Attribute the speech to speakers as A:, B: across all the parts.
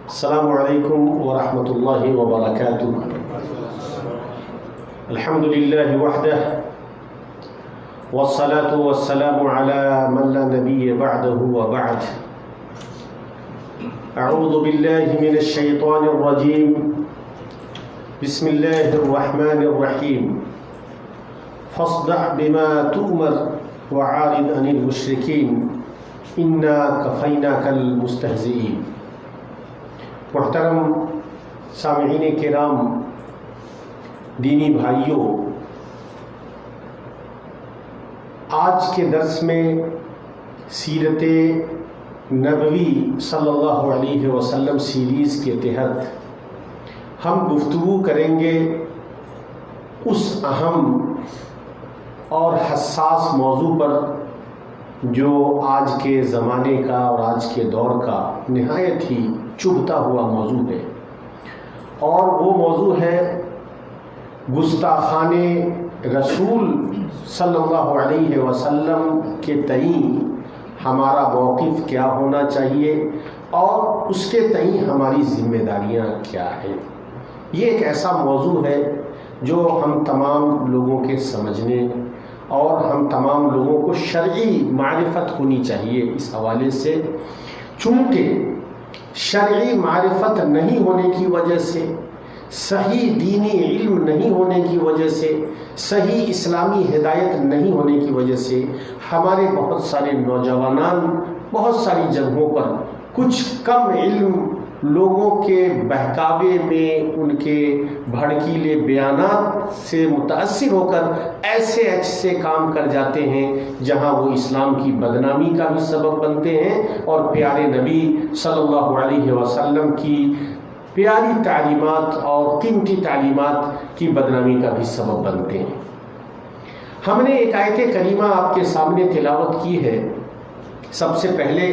A: السلام علیکم ورحمۃ اللہ وبرکاتہ۔ الحمد للہ وحدہ والصلاة والسلام على من لا نبی بعدہ وبعد۔ اعوذ باللہ من الشیطان الرجیم، بسم اللہ الرحمن الرحیم۔ فاصدع بما تؤمر وعارض عن المشرکین انا کفیناک المستہزئین۔ محترم سامعین کرام، دینی بھائیوں، آج کے درس میں سیرت نبوی صلی اللہ علیہ وسلم سیریز کے تحت ہم گفتگو کریں گے اس اہم اور حساس موضوع پر جو آج کے زمانے کا اور آج کے دور کا نہایت ہی چبھتا ہوا موضوع ہے، اور وہ موضوع ہے گستاخان رسول صلی اللہ علیہ وسلم کے تئیں ہمارا موقف کیا ہونا چاہیے اور اس کے تئیں ہماری ذمہ داریاں کیا ہیں۔ یہ ایک ایسا موضوع ہے جو ہم تمام لوگوں کے سمجھنے اور ہم تمام لوگوں کو شرعی معرفت ہونی چاہیے اس حوالے سے، چونکہ شرعی معرفت نہیں ہونے کی وجہ سے، صحیح دینی علم نہیں ہونے کی وجہ سے، صحیح اسلامی ہدایت نہیں ہونے کی وجہ سے ہمارے بہت سارے نوجوانان بہت ساری جگہوں پر کچھ کم علم لوگوں کے بہکاوے میں، ان کے بھڑکیلے بیانات سے متاثر ہو کر ایسے کام کر جاتے ہیں جہاں وہ اسلام کی بدنامی کا بھی سبب بنتے ہیں اور پیارے نبی صلی اللہ علیہ وسلم کی پیاری تعلیمات اور قیمتی تعلیمات کی بدنامی کا بھی سبب بنتے ہیں۔ ہم نے ایک آیت کریمہ آپ کے سامنے تلاوت کی ہے۔ سب سے پہلے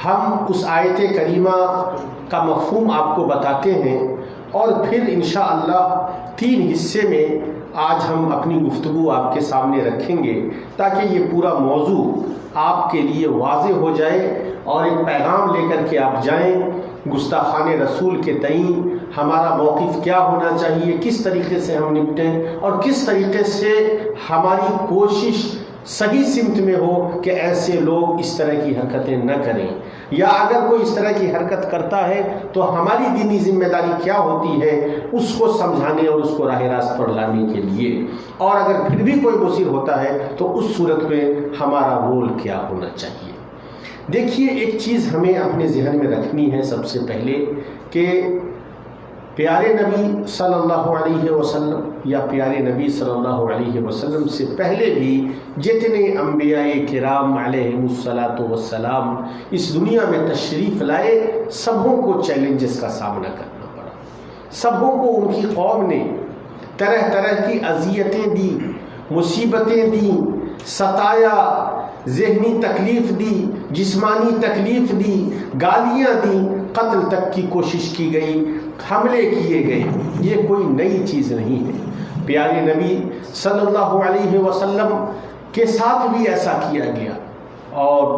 A: ہم اس آیت کریمہ کا مفہوم آپ کو بتاتے ہیں اور پھر انشاءاللہ 3 حصے میں آج ہم اپنی گفتگو آپ کے سامنے رکھیں گے تاکہ یہ پورا موضوع آپ کے لیے واضح ہو جائے اور ایک پیغام لے کر کے آپ جائیں۔ گستاخان رسول کے تئیں ہمارا موقف کیا ہونا چاہیے، کس طریقے سے ہم نپٹیں اور کس طریقے سے ہماری کوشش صحیح سمت میں ہو کہ ایسے لوگ اس طرح کی حرکتیں نہ کریں، یا اگر کوئی اس طرح کی حرکت کرتا ہے تو ہماری دینی ذمہ داری کیا ہوتی ہے اس کو سمجھانے اور اس کو راہ راست پر لانے کے لیے، اور اگر پھر بھی کوئی مصیر ہوتا ہے تو اس صورت میں ہمارا رول کیا ہونا چاہیے۔ دیکھیے، ایک چیز ہمیں اپنے ذہن میں رکھنی ہے سب سے پہلے کہ پیارے نبی صلی اللہ علیہ وسلم یا پیارے نبی صلی اللہ علیہ وسلم سے پہلے بھی جتنے انبیاء کرام علیہم الصلاۃ والسلام اس دنیا میں تشریف لائے، سبوں کو چیلنجز کا سامنا کرنا پڑا۔ سبوں کو ان کی قوم نے طرح طرح کی اذیتیں دی، مصیبتیں دی، ستایا، ذہنی تکلیف دی، جسمانی تکلیف دی، گالیاں دی، قتل تک کی کوشش کی گئی، حملے کیے گئے۔ یہ کوئی نئی چیز نہیں ہے۔ پیارے نبی صلی اللہ علیہ وسلم کے ساتھ بھی ایسا کیا گیا اور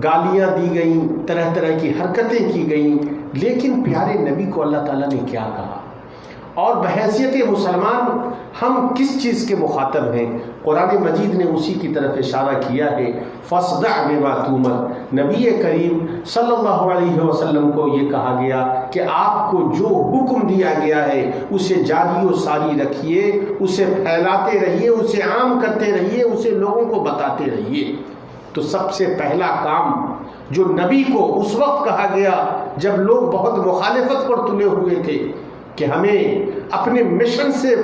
A: گالیاں دی گئیں، طرح طرح کی حرکتیں کی گئیں، لیکن پیارے نبی کو اللہ تعالیٰ نے کیا کہا اور بحیثیت مسلمان ہم کس چیز کے مخاطب ہیں؟ قرآن مجید نے اسی کی طرف اشارہ کیا ہے، فاصدع بما تؤمر۔ نبی کریم صلی اللہ علیہ وسلم کو یہ کہا گیا کہ آپ کو جو حکم دیا گیا ہے اسے جاری و ساری رکھیے، اسے پھیلاتے رہیے، اسے عام کرتے رہیے، اسے لوگوں کو بتاتے رہیے۔ تو سب سے پہلا کام جو نبی کو اس وقت کہا گیا جب لوگ بہت مخالفت پر تلے ہوئے تھے کہ ہمیں اپنے مشن سے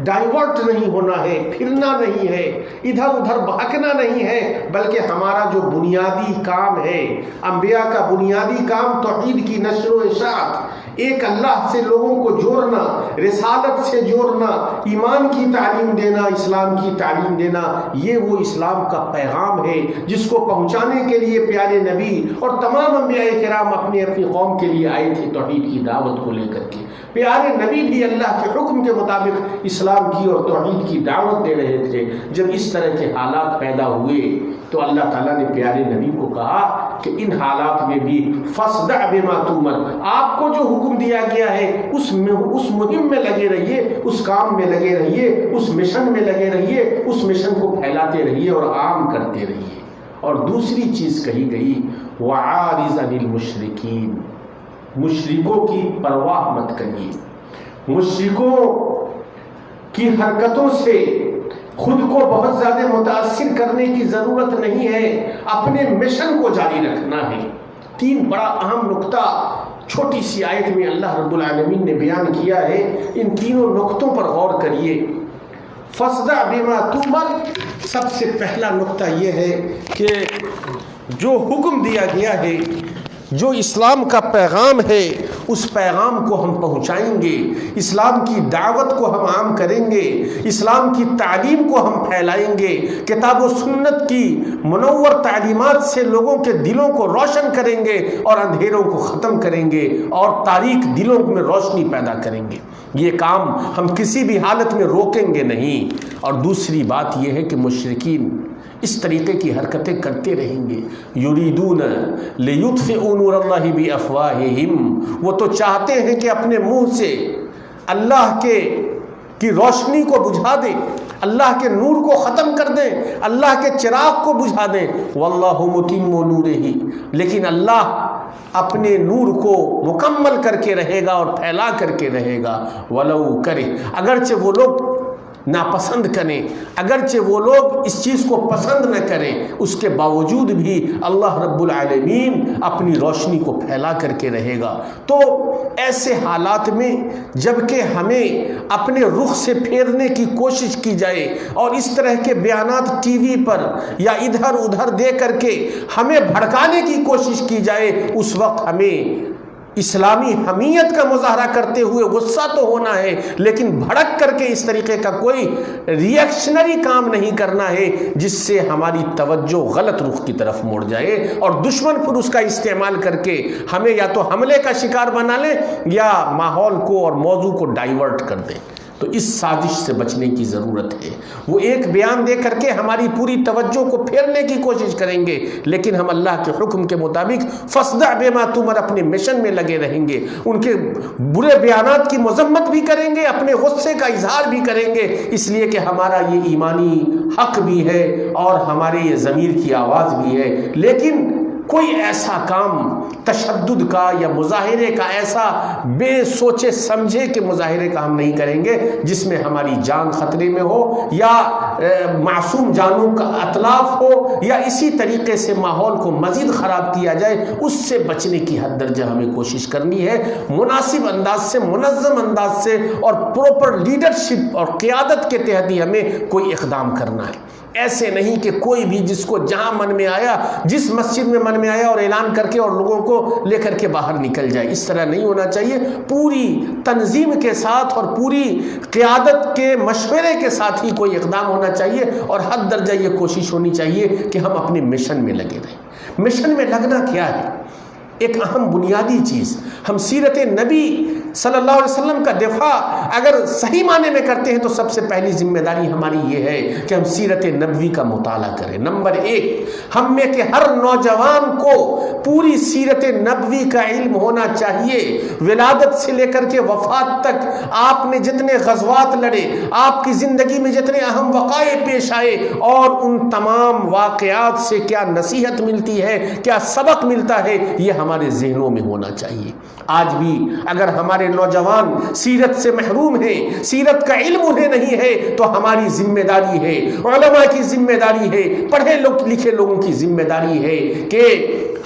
A: ڈائیورٹ نہیں ہونا ہے، پھرنا نہیں ہے، ادھر ادھر بھاگنا نہیں ہے، بلکہ ہمارا جو بنیادی کام ہے، انبیاء کا بنیادی کام توحید کی نشر و اشاعت، ایک اللہ سے لوگوں کو جوڑنا، رسالت سے جوڑنا، ایمان کی تعلیم دینا، اسلام کی تعلیم دینا، یہ وہ اسلام کا پیغام ہے جس کو پہنچانے کے لیے پیارے نبی اور تمام انبیاء کرام اپنی اپنی قوم کے لیے آئے تھے، توحید کی دعوت کو لے کر کے۔ پیارے نبی بھی اللہ کے حکم کے مطابق اس اسلام کی اور توحید کی دعوت دے رہے تھے، جب اس طرح کے حالات پیدا ہوئے تو اللہ تعالیٰ نے پیارے نبی کو کہا کہ ان حالات میں بھی فاصدع بما تؤمر، آپ کو جو حکم دیا گیا ہے اس مہم میں لگے رہیے، اس کام میں لگے رہیے، اس مشن میں لگے رہیے، اس مشن کو پھیلاتے رہیے اور عام کرتے رہیے۔ اور دوسری چیز کہی گئی وعارض عن المشرکین، مشرکوں کی پرواہ مت کریے، مشرکوں کی حرکتوں سے خود کو بہت زیادہ متاثر کرنے کی ضرورت نہیں ہے، اپنے مشن کو جاری رکھنا ہے۔ تین بڑا اہم نقطہ چھوٹی سی آیت میں اللہ رب العالمین نے بیان کیا ہے، ان تینوں نقطوں پر غور کریے۔ فاصدع بما تؤمر، سب سے پہلا نقطہ یہ ہے کہ جو حکم دیا گیا ہے، جو اسلام کا پیغام ہے، اس پیغام کو ہم پہنچائیں گے، اسلام کی دعوت کو ہم عام کریں گے، اسلام کی تعلیم کو ہم پھیلائیں گے، کتاب و سنت کی منور تعلیمات سے لوگوں کے دلوں کو روشن کریں گے اور اندھیروں کو ختم کریں گے اور تاریک دلوں میں روشنی پیدا کریں گے۔ یہ کام ہم کسی بھی حالت میں روکیں گے نہیں۔ اور دوسری بات یہ ہے کہ مشرکین اس طریقے کی حرکتیں کرتے رہیں گے، یریدون لیطفئوا نور اللہ بافواہہم، وہ تو چاہتے ہیں کہ اپنے منہ سے اللہ کی روشنی کو بجھا دیں، اللہ کے نور کو ختم کر دیں، اللہ کے چراغ کو بجھا دیں، واللہ متم نورہ، لیکن اللہ اپنے نور کو مکمل کر کے رہے گا اور پھیلا کر کے رہے گا۔ ولو کرے، اگرچہ وہ لوگ ناپسند کریں، اگرچہ وہ لوگ اس چیز کو پسند نہ کریں، اس کے باوجود بھی اللہ رب العالمین اپنی روشنی کو پھیلا کر کے رہے گا۔ تو ایسے حالات میں جبکہ ہمیں اپنے رخ سے پھیرنے کی کوشش کی جائے اور اس طرح کے بیانات ٹی وی پر یا ادھر ادھر دے کر کے ہمیں بھڑکانے کی کوشش کی جائے، اس وقت ہمیں اسلامی حمیت کا مظاہرہ کرتے ہوئے غصہ تو ہونا ہے، لیکن بھڑک کر کے اس طریقے کا کوئی ریئیکشنری کام نہیں کرنا ہے جس سے ہماری توجہ غلط رخ کی طرف موڑ جائے اور دشمن پھر اس کا استعمال کر کے ہمیں یا تو حملے کا شکار بنا لے یا ماحول کو اور موضوع کو ڈائیورٹ کر دیں۔ تو اس سازش سے بچنے کی ضرورت ہے۔ وہ ایک بیان دے کر کے ہماری پوری توجہ کو پھیرنے کی کوشش کریں گے، لیکن ہم اللہ کے حکم کے مطابق فاصدع بما تؤمر اپنے مشن میں لگے رہیں گے، ان کے برے بیانات کی مذمت بھی کریں گے، اپنے غصے کا اظہار بھی کریں گے، اس لیے کہ ہمارا یہ ایمانی حق بھی ہے اور ہمارے یہ ضمیر کی آواز بھی ہے۔ لیکن کوئی ایسا کام تشدد کا یا مظاہرے کا، ایسا بے سوچے سمجھے کہ مظاہرے کا ہم نہیں کریں گے جس میں ہماری جان خطرے میں ہو یا معصوم جانوں کا اتلاف ہو یا اسی طریقے سے ماحول کو مزید خراب کیا جائے، اس سے بچنے کی حد درجہ ہمیں کوشش کرنی ہے۔ مناسب انداز سے، منظم انداز سے اور پروپر لیڈرشپ اور قیادت کے تحت ہی ہمیں کوئی اقدام کرنا ہے۔ ایسے نہیں کہ کوئی بھی جس کو جہاں من میں آیا، جس مسجد میں من میں آیا اور اعلان کر کے اور لوگوں کو لے کر کے باہر نکل جائے، اس طرح نہیں ہونا چاہیے۔ پوری تنظیم کے ساتھ اور پوری قیادت کے مشورے کے ساتھ ہی کوئی اقدام ہونا چاہیے اور حد درجہ یہ کوشش ہونی چاہیے کہ ہم اپنے مشن میں لگے رہیں۔ مشن میں لگنا کیا ہے؟ ایک اہم بنیادی چیز، ہم سیرت نبی صلی اللہ علیہ وسلم کا دفاع اگر صحیح معنی میں کرتے ہیں تو سب سے پہلی ذمہ داری ہماری یہ ہے کہ ہم سیرت نبوی کا مطالعہ کریں۔ نمبر ایک، ہم میں کہ ہر نوجوان کو پوری سیرت نبوی کا علم ہونا چاہیے۔ ولادت سے لے کر کے وفات تک آپ نے جتنے غزوات لڑے، آپ کی زندگی میں جتنے اہم وقائع پیش آئے اور ان تمام واقعات سے کیا نصیحت ملتی ہے، کیا سبق ملتا ہے، یہ ہمارے ذہنوں میں ہونا چاہیے۔ آج بھی اگر ہمارے نوجوان سیرت سے محروم ہیں، سیرت کا علم انہیں نہیں ہے، تو ہماری ذمہ داری ہے، علماء کی ذمہ داری ہے، پڑھے لکھے لوگوں کی ذمہ داری ہے کہ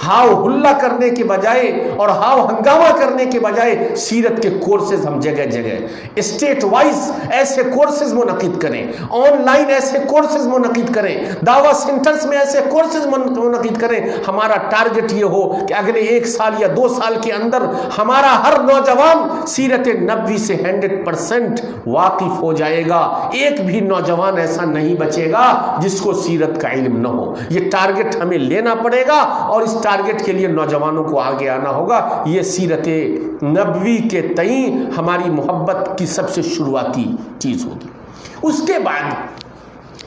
A: ہاؤ ہلا کرنے کے بجائے اور ہاؤ ہنگامہ کرنے کے بجائے سیرت کے کورسز ہم جگہ جگہ اسٹیٹ وائز ایسے کورسز منعقد کریں، آن لائن ایسے کورسز منعقد کریں، دعویٰ سینٹرز میں ایسے کورسز منعقد کریں۔ ہمارا ٹارگٹ یہ ہو کہ اگلے 1 سال یا 2 سال کے اندر ہمارا ہر نوجوان سیرت نبوی سے 100% واقف ہو جائے گا۔ ایک بھی نوجوان ایسا نہیں بچے گا جس کو سیرت کا علم نہ ہو۔ یہ ٹارگٹ ہمیں لینا پڑے گا اور اس ٹارگٹ کے لیے نوجوانوں کو آگے آنا ہوگا۔ یہ سیرت نبوی کے تئیں ہماری محبت کی سب سے شروعاتی چیز ہوگی۔ اس کے بعد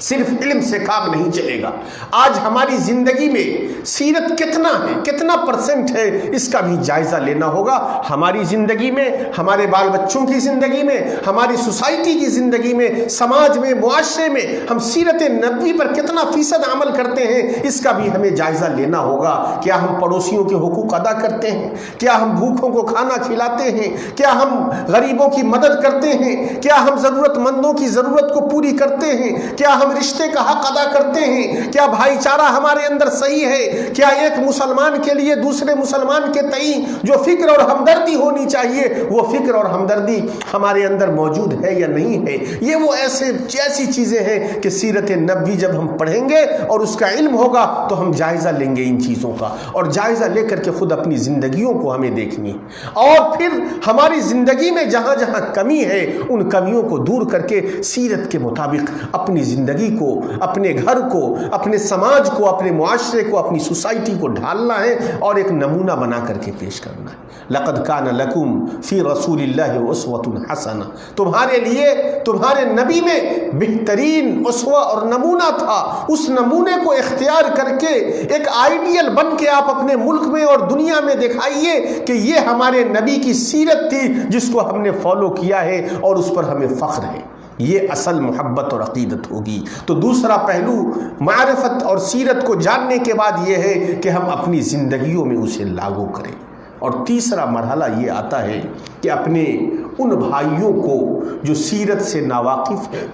A: صرف علم سے کام نہیں چلے گا. آج ہماری زندگی میں سیرت کتنا ہے، کتنا پرسنٹ ہے، اس کا بھی جائزہ لینا ہوگا. ہماری زندگی میں، ہمارے بال بچوں کی زندگی میں، ہماری سوسائٹی کی زندگی میں، سماج میں، معاشرے میں ہم سیرت نبوی پر کتنا فیصد عمل کرتے ہیں، اس کا بھی ہمیں جائزہ لینا ہوگا. کیا ہم پڑوسیوں کے حقوق ادا کرتے ہیں؟ کیا ہم بھوکوں کو کھانا کھلاتے ہیں؟ کیا ہم غریبوں کی مدد کرتے ہیں؟ کیا ہم ضرورت مندوں کی ضرورت کو پوری کرتے ہیں؟ کیا ہم رشتے کا حق ادا کرتے ہیں؟ کیا بھائی چارہ ہمارے اندر صحیح ہے؟ کیا ایک مسلمان کے لیے دوسرے مسلمان کے تئیں جو فکر اور ہمدردی ہونی چاہیے وہ فکر اور ہمدردی ہمارے اندر موجود ہے یا نہیں ہے؟ یہ وہ ایسی چیزیں ہیں کہ سیرت نبوی جب ہم پڑھیں گے اور اس کا علم ہوگا تو ہم جائزہ لیں گے ان چیزوں کا، اور جائزہ لے کر کے خود اپنی زندگیوں کو ہمیں دیکھنی ہے، اور پھر ہماری زندگی میں جہاں جہاں کمی ہے ان کمیوں کو دور کر کے سیرت کے مطابق اپنی زندگی کو، اپنے گھر کو، اپنے سماج کو، اپنے معاشرے کو، اپنی سوسائٹی کو ڈھالنا ہے اور ایک نمونہ بنا کر کے پیش کرنا ہے. لقد کان لکم فی رسول اللہ اسوۃ حسنہ، تمہارے لیے تمہارے نبی میں بہترین اسوہ اور نمونہ تھا. اس نمونے کو اختیار کر کے ایک آئیڈیل بن کے آپ اپنے ملک میں اور دنیا میں دکھائیے کہ یہ ہمارے نبی کی سیرت تھی جس کو ہم نے فالو کیا ہے اور اس پر ہمیں فخر ہے. یہ اصل محبت اور عقیدت ہوگی. تو دوسرا پہلو معرفت اور سیرت کو جاننے کے بعد یہ ہے کہ ہم اپنی زندگیوں میں اسے لاگو کریں. اور تیسرا مرحلہ یہ آتا ہے کہ اپنے ان بھائیوں کو جو سیرت سے ناواقف ہیں،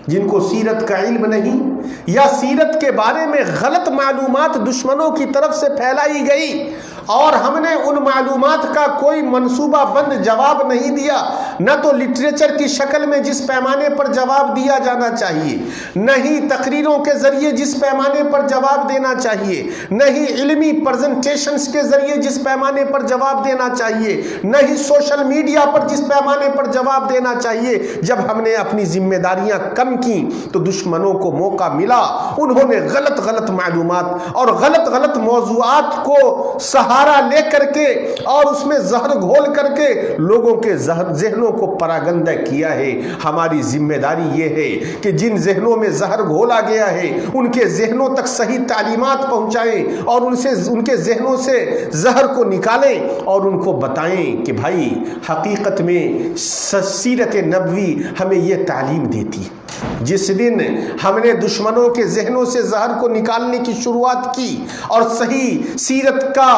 A: جن کو سیرت کا علم نہیں یا سیرت کے بارے میں غلط معلومات دشمنوں کی طرف سے پھیلائی گئی اور ہم نے ان معلومات کا کوئی منصوبہ بند جواب نہیں دیا، نہ تو لٹریچر کی شکل میں جس پیمانے پر جواب دیا جانا چاہیے، نہ ہی تقریروں کے ذریعے جس پیمانے پر جواب دینا چاہیے، نہ ہی علمی پریزنٹیشنز کے ذریعے جس پیمانے پر جواب دینا چاہیے، نہ ہی سوشل میڈیا پر جس پیمانے پر جواب دینا چاہیے. جب ہم نے اپنی ذمہ داریاں کم کی تو دشمنوں کو موقع ملا، انہوں نے غلط معلومات اور غلط موضوعات کو سہارا لے کر کے اور اس میں زہر گھول کر کے لوگوں کے ذہنوں کو پراگندہ کیا ہے. ہماری ذمہ داری یہ ہے کہ جن ذہنوں میں زہر گھولا گیا ہے ان کے ذہنوں تک صحیح تعلیمات پہنچائیں اور ان کے ذہنوں سے زہر کو نکالیں اور ان کو بتائیں کہ بھائی حقیقت میں سیرت نبوی ہمیں یہ تعلیم دیتی ہے. جس دن ہم نے دشمنوں کے ذہنوں سے زہر کو نکالنے کی شروعات کی اور صحیح سیرت کا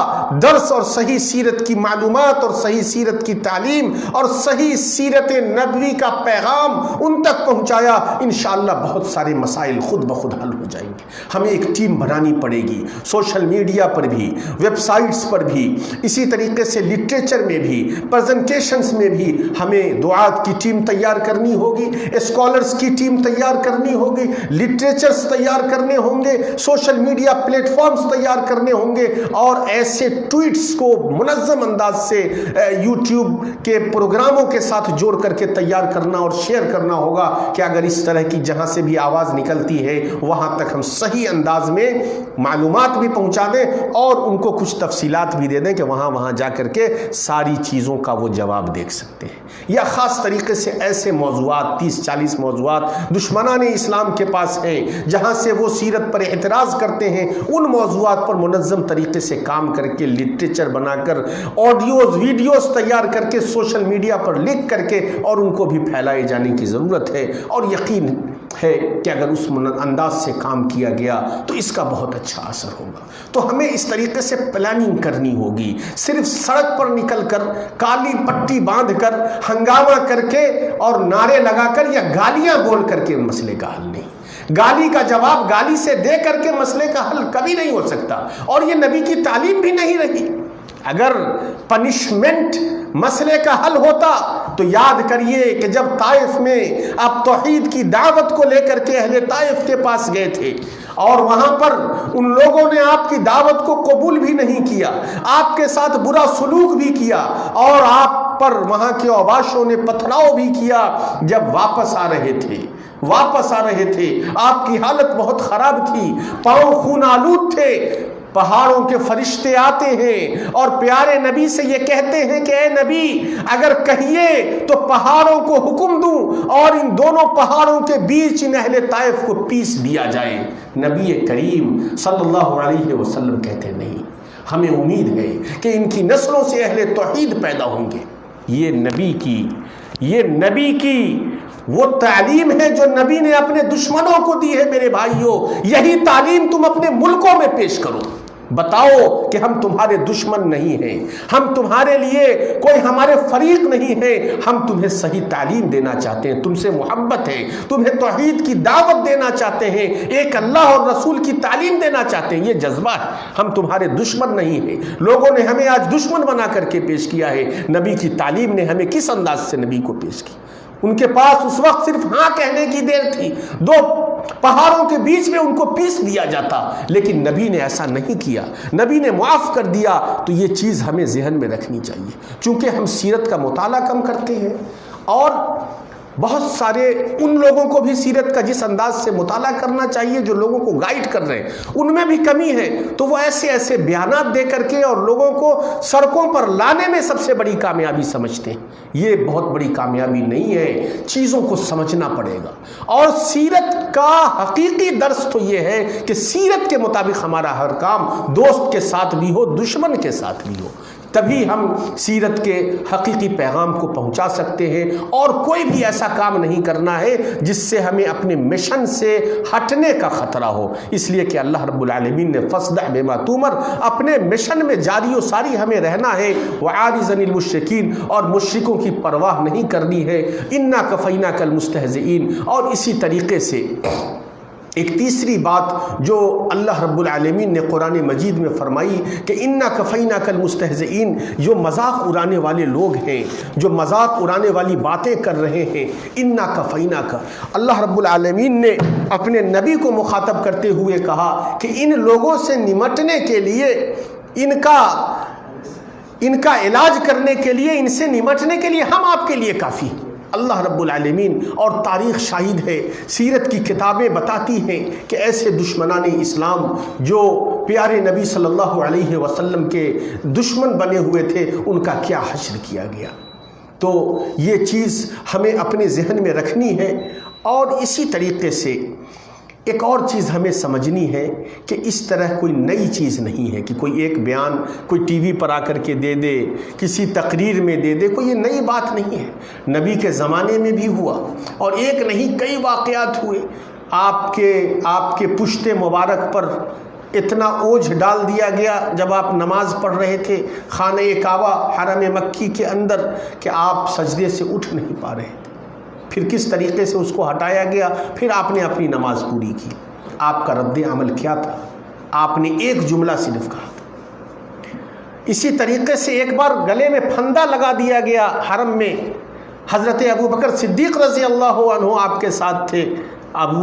A: درس اور صحیح سیرت کی معلومات اور صحیح سیرت کی تعلیم اور صحیح سیرت نبوی کا پیغام ان تک پہنچایا، انشاءاللہ بہت سارے مسائل خود بخود حل ہو جائیں گے. ہمیں ایک ٹیم بنانی پڑے گی، سوشل میڈیا پر بھی، ویب سائٹس پر بھی، اسی طریقے سے لٹریچر میں بھی، پریزنٹیشنز میں بھی ہمیں دعات کی ٹیم تیار کرنی ہوگی، اسکالرز کی ٹیم تیار کرنی ہوگی، لٹریچرز تیار کرنے ہوں گے، سوشل میڈیا پلیٹ فارمز تیار کرنے ہوں گے اور ایسے ٹویٹس کو منظم انداز سے یوٹیوب کے پروگراموں کے ساتھ جوڑ کر کے تیار کرنا اور شیئر کرنا ہوگا کہ اگر اس طرح کی جہاں سے بھی آواز نکلتی ہے وہاں تک ہم صحیح انداز میں معلومات بھی پہنچا دیں اور ان کو کچھ تفصیلات بھی دے دیں کہ وہاں جا کر کے ساری چیزوں کا وہ جواب دیکھ سکتے ہیں. یا خاص طریقے سے ایسے موضوعات 30-40 موضوعات دشمنان اسلام کے پاس ہیں جہاں سے وہ سیرت پر اعتراض کرتے ہیں، ان موضوعات پر منظم طریقے سے کام کر کے لٹریچر بنا کر آڈیوز ویڈیوز تیار کر کے سوشل میڈیا پر لکھ کر کے اور ان کو بھی پھیلائے جانے کی ضرورت ہے. اور یقین ہے کہ اگر اس انداز سے کام کیا گیا تو اس کا بہت اچھا اثر ہوگا. تو ہمیں اس طریقے سے پلاننگ کرنی ہوگی. صرف سڑک پر نکل کر کالی پٹی باندھ کر ہنگامہ کر کے اور نعرے لگا کر یا گالیاں بول کر کے مسئلے کا حل نہیں. گالی کا جواب گالی سے دے کر کے مسئلے کا حل کبھی نہیں ہو سکتا اور یہ نبی کی تعلیم بھی نہیں رہی. اگر پنشمنٹ مسئلے کا حل ہوتا تو یاد کریے کہ جب طائف میں آپ توحید کی دعوت کو لے کر کے اہل طائف کے پاس گئے تھے اور وہاں پر ان لوگوں نے آپ کی دعوت کو قبول بھی نہیں کیا، آپ کے ساتھ برا سلوک بھی کیا اور آپ پر وہاں کے اوباشوں نے پتھراؤ بھی کیا. جب واپس آ رہے تھے آپ کی حالت بہت خراب تھی، پاؤں خون آلود تھے، پہاڑوں کے فرشتے آتے ہیں اور پیارے نبی سے یہ کہتے ہیں کہ اے نبی اگر کہیے تو پہاڑوں کو حکم دوں اور ان دونوں پہاڑوں کے بیچ ان اہل طائف کو پیس دیا جائے۔ نبی کریم صلی اللہ علیہ وسلم کہتے نہیں، ہمیں امید ہے کہ ان کی نسلوں سے اہل توحید پیدا ہوں گے۔ یہ نبی کی وہ تعلیم ہے جو نبی نے اپنے دشمنوں کو دی ہے۔ میرے بھائیوں، یہی تعلیم تم اپنے ملکوں میں پیش کرو، بتاؤ کہ ہم تمہارے دشمن نہیں ہیں، ہم تمہارے لیے کوئی ہمارے فریق نہیں ہے، ہم تمہیں صحیح تعلیم دینا چاہتے ہیں، تم سے محبت ہے، تمہیں توحید کی دعوت دینا چاہتے ہیں، ایک اللہ اور رسول کی تعلیم دینا چاہتے ہیں، یہ جذبہ ہے، ہم تمہارے دشمن نہیں ہیں۔ لوگوں نے ہمیں آج دشمن بنا کر کے پیش کیا ہے، نبی کی تعلیم نے ہمیں کس انداز سے نبی کو پیش کی؟ ان کے پاس اس وقت صرف ہاں کہنے کی دیر تھی، دو پہاڑوں کے بیچ میں ان کو پیس دیا جاتا، لیکن نبی نے ایسا نہیں کیا، نبی نے معاف کر دیا۔ تو یہ چیز ہمیں ذہن میں رکھنی چاہیے، چونکہ ہم سیرت کا مطالعہ کم کرتے ہیں اور بہت سارے ان لوگوں کو بھی سیرت کا جس انداز سے مطالعہ کرنا چاہیے جو لوگوں کو گائیڈ کر رہے ہیں ان میں بھی کمی ہے، تو وہ ایسے بیانات دے کر کے اور لوگوں کو سڑکوں پر لانے میں سب سے بڑی کامیابی سمجھتے ہیں۔ یہ بہت بڑی کامیابی نہیں ہے، چیزوں کو سمجھنا پڑے گا۔ اور سیرت کا حقیقی درس تو یہ ہے کہ سیرت کے مطابق ہمارا ہر کام دوست کے ساتھ بھی ہو، دشمن کے ساتھ بھی ہو، تبھی ہم سیرت کے حقیقی پیغام کو پہنچا سکتے ہیں۔ اور کوئی بھی ایسا کام نہیں کرنا ہے جس سے ہمیں اپنے مشن سے ہٹنے کا خطرہ ہو، اس لیے کہ اللہ رب العالمین نے فاصدع بما تؤمر، اپنے مشن میں جاری و ساری ہمیں رہنا ہے، وعارض عن المشرکین، اور مشرکوں کی پرواہ نہیں کرنی ہے، انا کفیناک المستہزئین۔ اور اسی طریقے سے ایک تیسری بات جو اللہ رب العالمین نے قرآن مجید میں فرمائی کہ انا کفیناک المستہزئین، جو مذاق اڑانے والے لوگ ہیں، جو مذاق اڑانے والی باتیں کر رہے ہیں، انا کفیناک، اللہ رب العالمین نے اپنے نبی کو مخاطب کرتے ہوئے کہا کہ ان لوگوں سے نمٹنے کے لیے، ان کا علاج کرنے کے لیے، ان سے نمٹنے کے لیے ہم آپ کے لیے کافی ہیں۔ اللہ رب العالمین اور تاریخ شاہد ہے، سیرت کی کتابیں بتاتی ہیں کہ ایسے دشمنان اسلام جو پیارے نبی صلی اللہ علیہ وسلم کے دشمن بنے ہوئے تھے، ان کا کیا حشر کیا گیا۔ تو یہ چیز ہمیں اپنے ذہن میں رکھنی ہے۔ اور اسی طریقے سے ایک اور چیز ہمیں سمجھنی ہے کہ اس طرح کوئی نئی چیز نہیں ہے کہ کوئی ایک بیان کوئی ٹی وی پر آ کر کے دے دے، کسی تقریر میں دے دے، کوئی یہ نئی بات نہیں ہے۔ نبی کے زمانے میں بھی ہوا، اور ایک نہیں کئی واقعات ہوئے۔ آپ کے پشت مبارک پر اتنا اوجھ ڈال دیا گیا جب آپ نماز پڑھ رہے تھے خانہ کعبہ حرم مکی کے اندر کہ آپ سجدے سے اٹھ نہیں پا رہے تھے، پھر کس طریقے سے اس کو ہٹایا گیا، پھر آپ نے اپنی نماز پوری کی۔ آپ کا رد عمل کیا تھا؟ آپ نے ایک جملہ صرف کہا تھا۔ اسی طریقے سے ایک بار گلے میں پھندا لگا دیا گیا حرم میں، حضرت ابوبکر صدیق رضی اللہ عنہ آپ کے ساتھ تھے،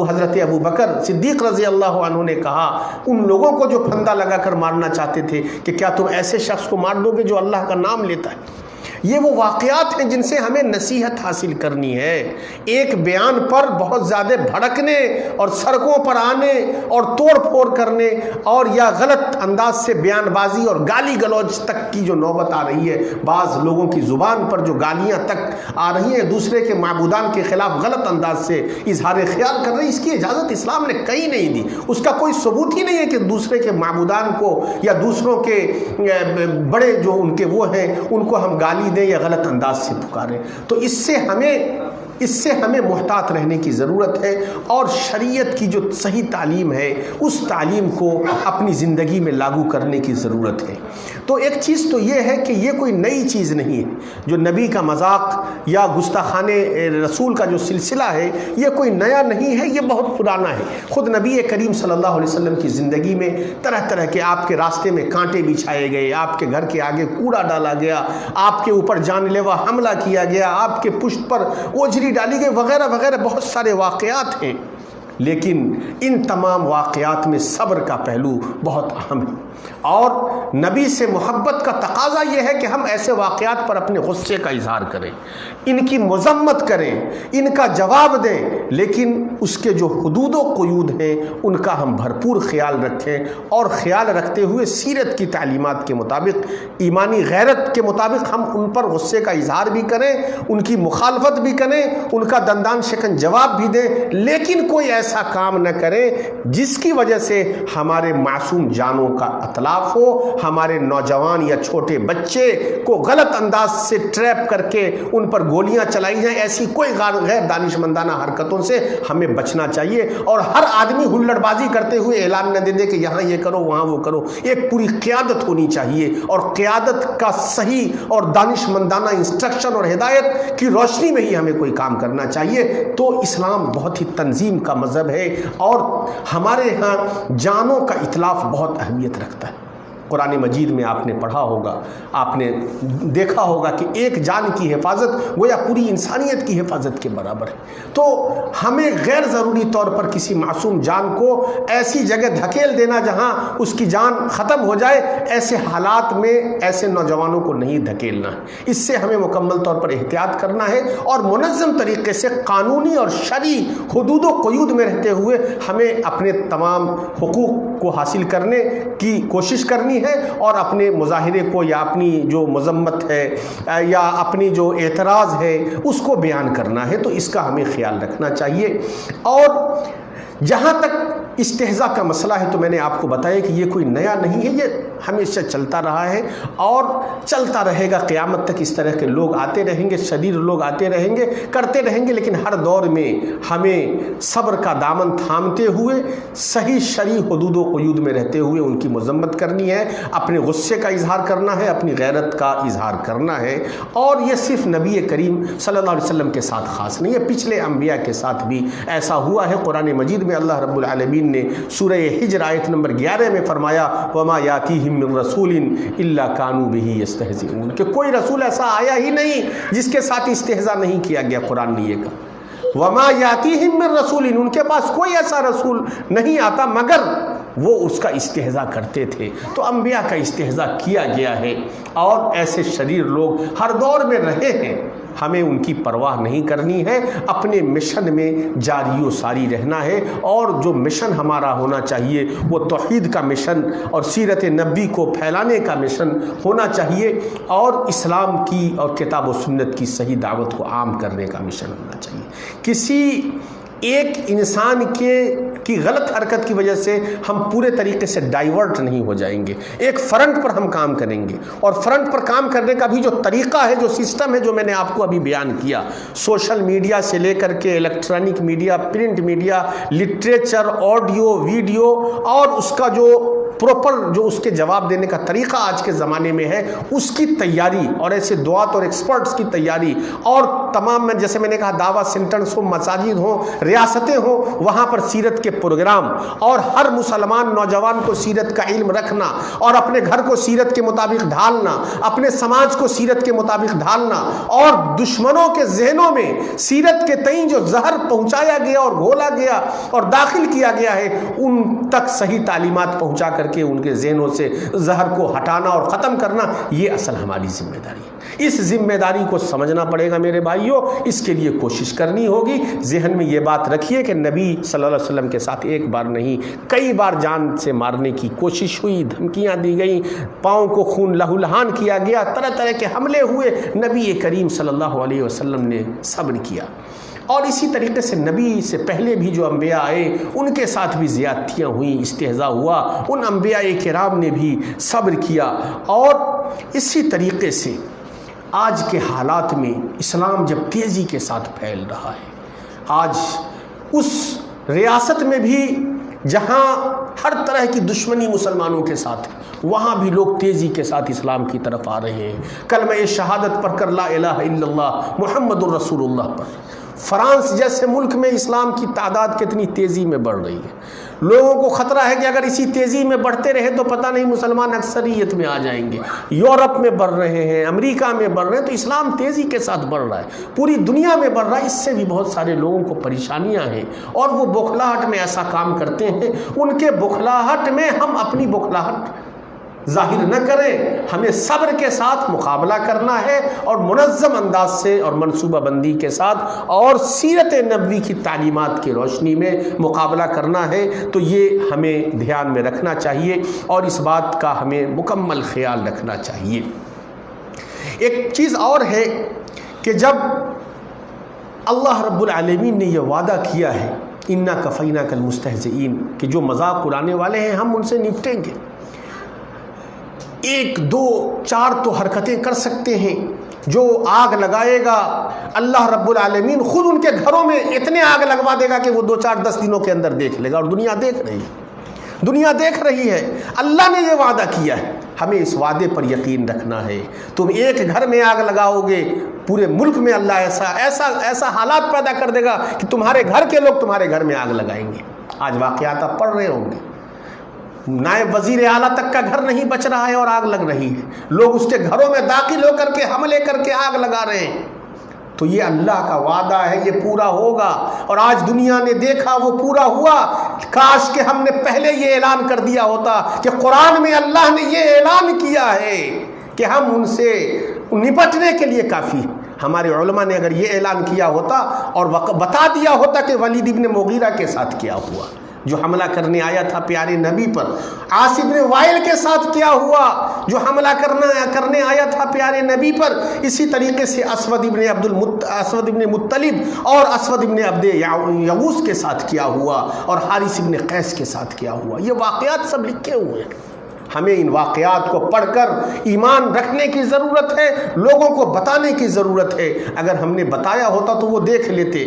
A: حضرت ابوبکر صدیق رضی اللہ عنہ نے کہا ان لوگوں کو جو پھندا لگا کر مارنا چاہتے تھے کہ کیا تم ایسے شخص کو مار دو گے جو اللہ کا نام لیتا ہے؟ یہ وہ واقعات ہیں جن سے ہمیں نصیحت حاصل کرنی ہے۔ ایک بیان پر بہت زیادہ بھڑکنے اور سڑکوں پر آنے اور توڑ پھوڑ کرنے اور یا غلط انداز سے بیان بازی اور گالی گلوچ تک کی جو نوبت آ رہی ہے، بعض لوگوں کی زبان پر جو گالیاں تک آ رہی ہیں، دوسرے کے معبودان کے خلاف غلط انداز سے اظہار خیال کر رہی، اس کی اجازت اسلام نے کہیں نہیں دی۔ اس کا کوئی ثبوت ہی نہیں ہے کہ دوسرے کے معبودان کو یا دوسروں کے بڑے جو ان کے وہ ہیں ان کو ہم گالی دیں یا غلط انداز سے پکاریں۔ تو اس سے ہمیں محتاط رہنے کی ضرورت ہے، اور شریعت کی جو صحیح تعلیم ہے اس تعلیم کو اپنی زندگی میں لاگو کرنے کی ضرورت ہے۔ تو ایک چیز تو یہ ہے کہ یہ کوئی نئی چیز نہیں ہے، جو نبی کا مذاق یا گستاخانِ رسول کا جو سلسلہ ہے یہ کوئی نیا نہیں ہے، یہ بہت پرانا ہے۔ خود نبی کریم صلی اللہ علیہ وسلم کی زندگی میں طرح طرح کے آپ کے راستے میں کانٹے بچھائے گئے، آپ کے گھر کے آگے کوڑا ڈالا گیا، آپ کے اوپر جان لیوا حملہ کیا گیا، آپ کے پشت پر اوجری ڈالی گئی، وغیرہ وغیرہ بہت سارے واقعات ہیں۔ لیکن ان تمام واقعات میں صبر کا پہلو بہت اہم ہے، اور نبی سے محبت کا تقاضا یہ ہے کہ ہم ایسے واقعات پر اپنے غصے کا اظہار کریں، ان کی مذمت کریں، ان کا جواب دیں، لیکن اس کے جو حدود و قیود ہیں ان کا ہم بھرپور خیال رکھیں، اور خیال رکھتے ہوئے سیرت کی تعلیمات کے مطابق، ایمانی غیرت کے مطابق ہم ان پر غصے کا اظہار بھی کریں، ان کی مخالفت بھی کریں، ان کا دندان شکن جواب بھی دیں، لیکن کوئی ایسا کام نہ کریں جس کی وجہ سے ہمارے معصوم جانوں کا اتلاف ہو، ہمارے نوجوان یا چھوٹے بچے کو غلط انداز سے ٹریپ کر کے ان پر گولیاں چلائی جائیں۔ ایسی کوئی غیر دانشمندانہ حرکتوں سے ہمیں بچنا چاہیے، اور ہر آدمی ہلڑ بازی کرتے ہوئے اعلان نہ دے دے کہ یہاں یہ کرو وہاں وہ کرو۔ ایک پوری قیادت ہونی چاہیے، اور قیادت کا صحیح اور دانشمندانہ انسٹرکشن اور ہدایت کی روشنی میں ہی ہمیں کوئی کام کرنا چاہیے۔ تو اسلام بہت ہی تنظیم کا مذہب ہے، اور ہمارے ہاں جانوں کا اتلاف بہت اہمیت رکھتا ہے۔ قرآن مجید میں آپ نے پڑھا ہوگا، آپ نے دیکھا ہوگا کہ ایک جان کی حفاظت گویا پوری انسانیت کی حفاظت کے برابر ہے۔ تو ہمیں غیر ضروری طور پر کسی معصوم جان کو ایسی جگہ دھکیل دینا جہاں اس کی جان ختم ہو جائے، ایسے حالات میں ایسے نوجوانوں کو نہیں دھکیلنا ہے۔ اس سے ہمیں مکمل طور پر احتیاط کرنا ہے، اور منظم طریقے سے قانونی اور شرعی حدود و قیود میں رہتے ہوئے ہمیں اپنے تمام حقوق کو حاصل کرنے کی کوشش کرنی ہے، اور اپنے مظاہرے کو یا اپنی جو مذمت ہے یا اپنی جو اعتراض ہے اس کو بیان کرنا ہے۔ تو اس کا ہمیں خیال رکھنا چاہیے۔ اور جہاں تک استہزاء کا مسئلہ ہے تو میں نے آپ کو بتایا کہ یہ کوئی نیا نہیں ہے، یہ ہمیشہ چلتا رہا ہے اور چلتا رہے گا قیامت تک۔ اس طرح کے لوگ آتے رہیں گے، شریر لوگ آتے رہیں گے، کرتے رہیں گے، لیکن ہر دور میں ہمیں صبر کا دامن تھامتے ہوئے صحیح شرعی حدود و قیود میں رہتے ہوئے ان کی مذمت کرنی ہے، اپنے غصے کا اظہار کرنا ہے، اپنی غیرت کا اظہار کرنا ہے۔ اور یہ صرف نبی کریم صلی اللہ علیہ وسلم کے ساتھ خاص نہیں ہے، پچھلے انبیاء کے ساتھ بھی ایسا ہوا ہے۔ قرآن مجید میں اللہ رب العالمین نے سورہ ہجر آیت نمبر 11 میں فرمایا وَمَا يَأْتِيهِم مِّن رَّسُولٍ إِلَّا كَانُوا بِهِ يَسْتَهْزِئُونَ، کہ کوئی رسول ایسا آیا ہی نہیں جس کے ساتھ استہزاء نہیں کیا گیا۔ قرآن نے یہ کہا وَمَا يَأْتِيهِم مِّن رَّسُولٍ، ان کے پاس کوئی ایسا رسول نہیں آتا مگر وہ اس کا استہزاء کرتے تھے۔ تو انبیاء کا استہزاء کیا گیا ہے، اور ایسے شریر لوگ ہر دور میں رہے ہیں، ہمیں ان کی پرواہ نہیں کرنی ہے، اپنے مشن میں جاری و ساری رہنا ہے۔ اور جو مشن ہمارا ہونا چاہیے وہ توحید کا مشن اور سیرت نبی کو پھیلانے کا مشن ہونا چاہیے، اور اسلام کی اور کتاب و سنت کی صحیح دعوت کو عام کرنے کا مشن ہونا چاہیے۔ کسی ایک انسان کی غلط حرکت کی وجہ سے ہم پورے طریقے سے ڈائیورٹ نہیں ہو جائیں گے، ایک فرنٹ پر ہم کام کریں گے، اور فرنٹ پر کام کرنے کا بھی جو طریقہ ہے، جو سسٹم ہے، جو میں نے آپ کو ابھی بیان کیا، سوشل میڈیا سے لے کر کے electronic media, print media, literature, audio, video, اور اس کا جو پروپر جو اس کے جواب دینے کا طریقہ آج کے زمانے میں ہے، اس کی تیاری، اور ایسے دعات اور ایکسپرٹس کی تیاری، اور تمام میں جیسے میں نے کہا دعوت سینٹرز ہوں، مساجد ہوں، ریاستیں ہوں، وہاں پر سیرت کے پروگرام، اور ہر مسلمان نوجوان کو سیرت کا علم رکھنا، اور اپنے گھر کو سیرت کے مطابق ڈھالنا، اپنے سماج کو سیرت کے مطابق ڈھالنا، اور دشمنوں کے ذہنوں میں سیرت کے تئیں جو زہر پہنچایا گیا اور گھولا گیا اور داخل کیا گیا ہے، ان تک صحیح تعلیمات پہنچا کر کے ان کے ذہنوں سے زہر کو ہٹانا اور ختم کرنا، یہ اصل ہماری ذمہ داری ہے۔ اس ذمہ داری کو سمجھنا پڑے گا میرے بھائیوں، اس کے لیے کوشش کرنی ہوگی۔ ذہن میں یہ بات رکھیے کہ نبی صلی اللہ علیہ وسلم کے ساتھ ایک بار نہیں کئی بار جان سے مارنے کی کوشش ہوئی، دھمکیاں دی گئیں، پاؤں کو خون لہو لہان کیا گیا، طرح طرح کے حملے ہوئے، نبی کریم صلی اللہ علیہ وسلم نے صبر کیا۔ اور اسی طریقے سے نبی سے پہلے بھی جو انبیاء آئے ان کے ساتھ بھی زیادتیاں ہوئیں، استہزاء ہوا، ان انبیاء کرام نے بھی صبر کیا۔ اور اسی طریقے سے آج کے حالات میں اسلام جب تیزی کے ساتھ پھیل رہا ہے، آج اس ریاست میں بھی جہاں ہر طرح کی دشمنی مسلمانوں کے ساتھ ہے، وہاں بھی لوگ تیزی کے ساتھ اسلام کی طرف آ رہے ہیں، کلمہ شہادت پڑھ کر لا الہ الا اللہ محمد الرسول اللہ پر۔ فرانس جیسے ملک میں اسلام کی تعداد کتنی تیزی میں بڑھ رہی ہے، لوگوں کو خطرہ ہے کہ اگر اسی تیزی میں بڑھتے رہے تو پتہ نہیں مسلمان اکثریت میں آ جائیں گے. یورپ میں بڑھ رہے ہیں، امریکہ میں بڑھ رہے ہیں، تو اسلام تیزی کے ساتھ بڑھ رہا ہے، پوری دنیا میں بڑھ رہا ہے. اس سے بھی بہت سارے لوگوں کو پریشانیاں ہیں اور وہ بخلاہٹ میں ایسا کام کرتے ہیں. ان کے بخلاہٹ میں ہم اپنی بخلاہٹ ظاہر نہ کریں. ہمیں صبر کے ساتھ مقابلہ کرنا ہے اور منظم انداز سے اور منصوبہ بندی کے ساتھ اور سیرت نبوی کی تعلیمات کی روشنی میں مقابلہ کرنا ہے. تو یہ ہمیں دھیان میں رکھنا چاہیے اور اس بات کا ہمیں مکمل خیال رکھنا چاہیے. ایک چیز اور ہے کہ جب اللہ رب العالمین نے یہ وعدہ کیا ہے انا کفیناک المستہزئین کہ جو مذاق اڑانے والے ہیں ہم ان سے نپٹیں گے. 1 2 4 تو حرکتیں کر سکتے ہیں. جو آگ لگائے گا اللہ رب العالمین خود ان کے گھروں میں اتنے آگ لگوا دے گا کہ وہ 2 4 10 دنوں کے اندر دیکھ لے گا. اور دنیا دیکھ رہی ہے، دنیا دیکھ رہی ہے. اللہ نے یہ وعدہ کیا ہے، ہمیں اس وعدے پر یقین رکھنا ہے. تم ایک گھر میں آگ لگاؤ گے، پورے ملک میں اللہ ایسا حالات پیدا کر دے گا کہ تمہارے گھر کے لوگ تمہارے گھر میں آگ لگائیں گے. آج واقعات آپ پڑھ رہے ہوں گے، نائب وزیر اعلیٰ تک کا گھر نہیں بچ رہا ہے اور آگ لگ رہی ہے. لوگ اس کے گھروں میں داخل ہو کر کے حملے کر کے آگ لگا رہے ہیں. تو یہ اللہ کا وعدہ ہے، یہ پورا ہوگا. اور آج دنیا نے دیکھا وہ پورا ہوا. کاش کہ ہم نے پہلے یہ اعلان کر دیا ہوتا کہ قرآن میں اللہ نے یہ اعلان کیا ہے کہ ہم ان سے نپٹنے کے لیے کافی. ہمارے علماء نے اگر یہ اعلان کیا ہوتا اور بتا دیا ہوتا کہ ولید ابن مغیرہ کے ساتھ کیا ہوا جو حملہ کرنے آیا تھا پیارے نبی پر، عاص ابن وائل کے ساتھ کیا ہوا جو حملہ کرنے آیا تھا پیارے نبی پر، اسی طریقے سے اسود ابن مطلب اور اسود ابن عبد یغوث کے ساتھ کیا ہوا اور حارث ابن قیس کے ساتھ کیا ہوا. یہ واقعات سب لکھے ہوئے ہیں. ہمیں ان واقعات کو پڑھ کر ایمان رکھنے کی ضرورت ہے، لوگوں کو بتانے کی ضرورت ہے. اگر ہم نے بتایا ہوتا تو وہ دیکھ لیتے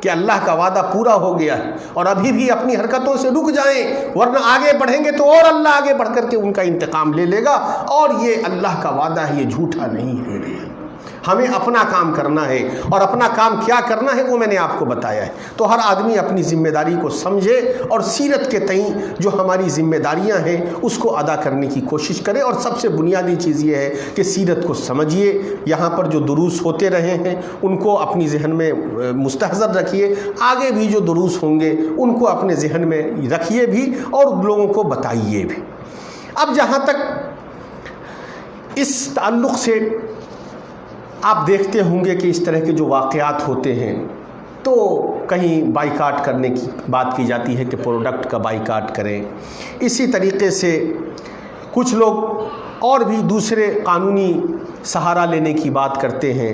A: کہ اللہ کا وعدہ پورا ہو گیا ہے اور ابھی بھی اپنی حرکتوں سے رک جائیں، ورنہ آگے بڑھیں گے تو اور اللہ آگے بڑھ کر کے ان کا انتقام لے لے گا. اور یہ اللہ کا وعدہ ہے، یہ جھوٹا نہیں ہے. ہمیں اپنا کام کرنا ہے اور اپنا کام کیا کرنا ہے وہ میں نے آپ کو بتایا ہے. تو ہر آدمی اپنی ذمہ داری کو سمجھے اور سیرت کے تئیں جو ہماری ذمہ داریاں ہیں اس کو ادا کرنے کی کوشش کرے. اور سب سے بنیادی چیز یہ ہے کہ سیرت کو سمجھیے. یہاں پر جو دروس ہوتے رہے ہیں ان کو اپنی ذہن میں مستحضر رکھیے. آگے بھی جو دروس ہوں گے ان کو اپنے ذہن میں رکھیے بھی اور لوگوں کو بتائیے بھی. اب جہاں تک اس تعلق سے آپ دیکھتے ہوں گے کہ اس طرح کے جو واقعات ہوتے ہیں تو کہیں بائیکاٹ کرنے کی بات کی جاتی ہے کہ پروڈکٹ کا بائیکاٹ کریں. اسی طریقے سے کچھ لوگ اور بھی دوسرے قانونی سہارا لینے کی بات کرتے ہیں.